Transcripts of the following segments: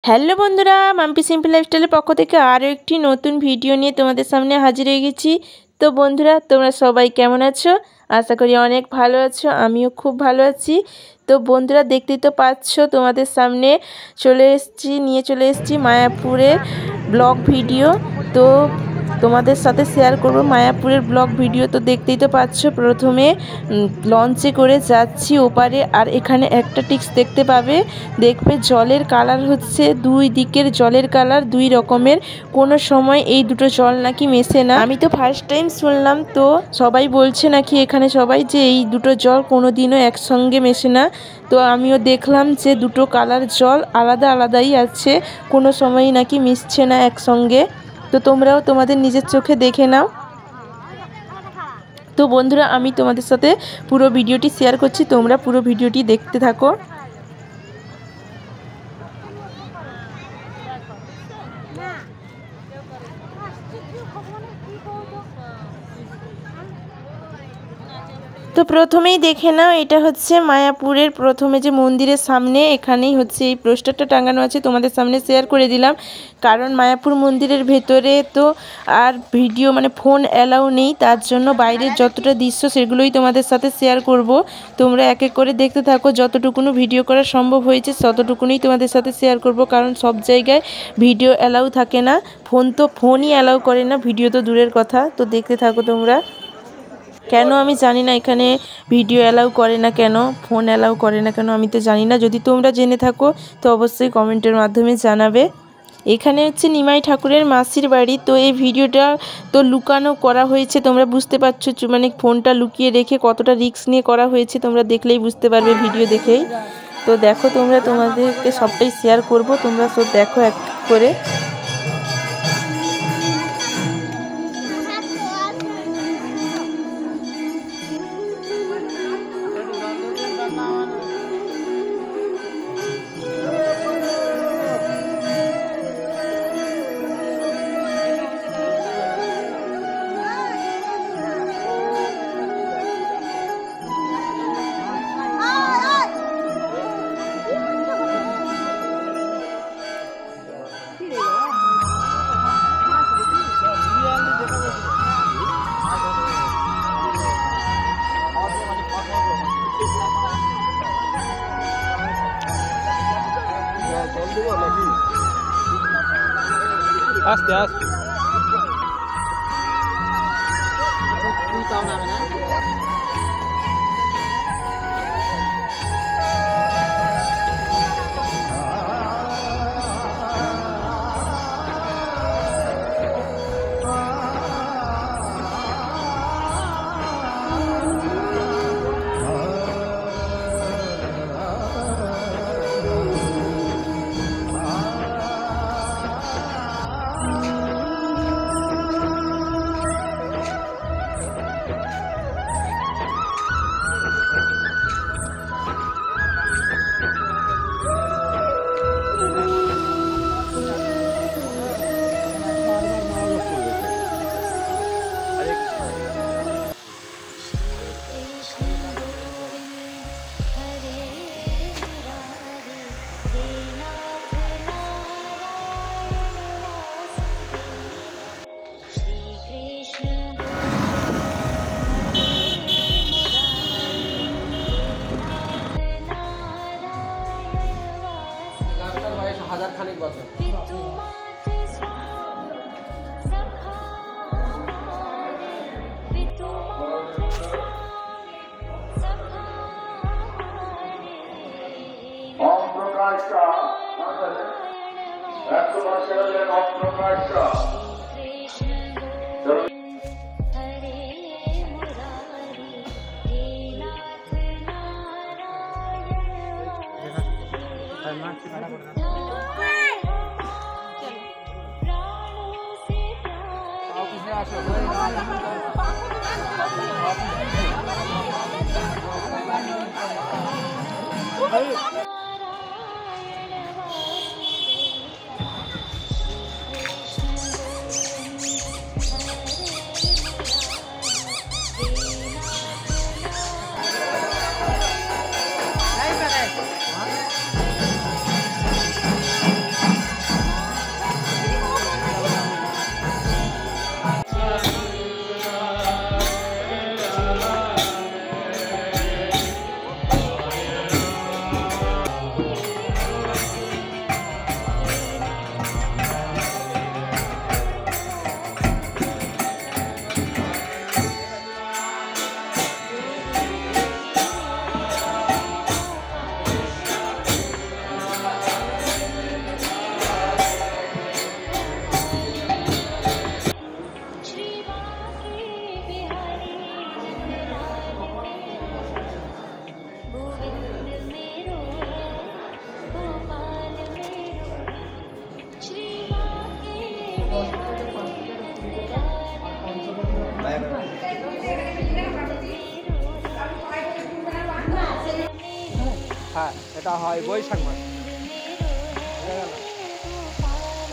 Hello বন্ধুরা, Mampi simple লাইফস্টাইলের পক্ষ থেকে আরও একটি নতুন ভিডিও নিয়ে তোমাদের সামনে হাজির হয়ে গেছি। তো বন্ধুরা, তোমরা সবাই কেমন আছো? আশা করি অনেক ভালো আছো, আমিও খুব ভালো আছি। তো বন্ধুরা, দেখতেই তো পাচ্ছ, তোমাদের সামনে নিয়ে চলে এসেছি মায়াপুরের ব্লগ ভিডিও। তো তোমাদের সাথে শেয়ার করব মায়াপুরের ব্লগ ভিডিও। তো দেখতেই তো পাচ্ছ, প্রথমে লঞ্চে করে যাচ্ছি ওপারে। আর এখানে একটা টিক্স দেখতে পাবে, দেখবে জলের কালার হচ্ছে দুই দিকের জলের কালার দুই রকমের, কোনো সময় এই দুটো জল নাকি মেশে না। আমি তো ফার্স্ট টাইম শুনলাম, তো সবাই বলছে নাকি এখানে সবাই যে এই দুটো জল কোনো দিনও একসঙ্গে মেশে না। তো আমিও দেখলাম যে দুটো কালার জল আলাদা আলাদাই আছে, কোনো সময়ই নাকি মিশছে না একসঙ্গে। তো তোমরাও তোমাদের নিজের চোখে দেখে নাও। তো বন্ধুরা, আমি তোমাদের সাথে পুরো ভিডিওটি শেয়ার করছি, তোমরা পুরো ভিডিওটি দেখতে থাকো। তো প্রথমেই দেখে নাও, এটা হচ্ছে মায়াপুরের প্রথমে যে মন্দিরের সামনে, এখানেই হচ্ছে এই পোস্টারটা টাঙানো আছে, তোমাদের সামনে শেয়ার করে দিলাম। কারণ মায়াপুর মন্দিরের ভেতরে তো আর ভিডিও ফোন অ্যালাউ নেই, তার জন্য বাইরের যতটা দৃশ্য সেগুলোই তোমাদের সাথে শেয়ার করব। তোমরা এক এক করে দেখতে থাকো, যতটুকুনো ভিডিও করা সম্ভব হয়েছে ততটুকুনই তোমাদের সাথে শেয়ার করব। কারণ সব জায়গায় ভিডিও অ্যালাউ থাকে না, ফোনই অ্যালাউ করে না, ভিডিও তো দূরের কথা। তো দেখতে থাকো তোমরা। কেন আমি জানি না এখানে ভিডিও অ্যালাউ করে না কেন, ফোন অ্যালাউ করে না কেন, আমি তো জানি না। যদি তোমরা জেনে থাকো তো অবশ্যই কমেন্টের মাধ্যমে জানাবে। এখানে হচ্ছে নিমাই ঠাকুরের মাসির বাড়ি। তো এই ভিডিওটা তো লুকানো করা হয়েছে, তোমরা বুঝতে পারছো, ফোনটা লুকিয়ে রেখে কতটা রিস্ক নিয়ে করা হয়েছে তোমরা দেখলেই বুঝতে পারবে, ভিডিও দেখেই। তো দেখো তোমরা, তোমাদেরকে সবটাই শেয়ার করব, তোমরা সব দেখো এক করে। আস্তে আস্তে হাজার খানিক বছর। এটা হয় বৈশাখ মাসে।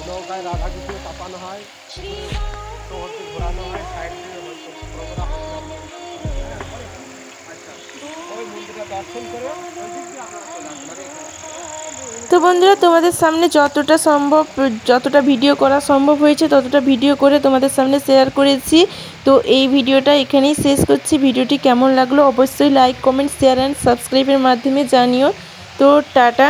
নৌকায় রাধা কৃষ্ণ চাপানো হয়, শহরটি ঘোরানো হয়, সাইড দিয়ে হয়তো ঘোরা হয়। আচ্ছা, ওই মন্দিরটা দর্শন করে ওই দিক দিয়ে আপনারা চলে আসবেন। মানে তো বন্ধুরা, তোমাদের সামনে যতটা ভিডিও করা সম্ভব হয়েছে ততটা ভিডিও করে তোমাদের সামনে শেয়ার করেছি। তো এই ভিডিওটা এখানেই শেষ করছি। ভিডিওটি কেমন লাগলো অবশ্যই লাইক, কমেন্ট, শেয়ার অ্যান্ড সাবস্ক্রাইবের মাধ্যমে জানিও। তো টাটা।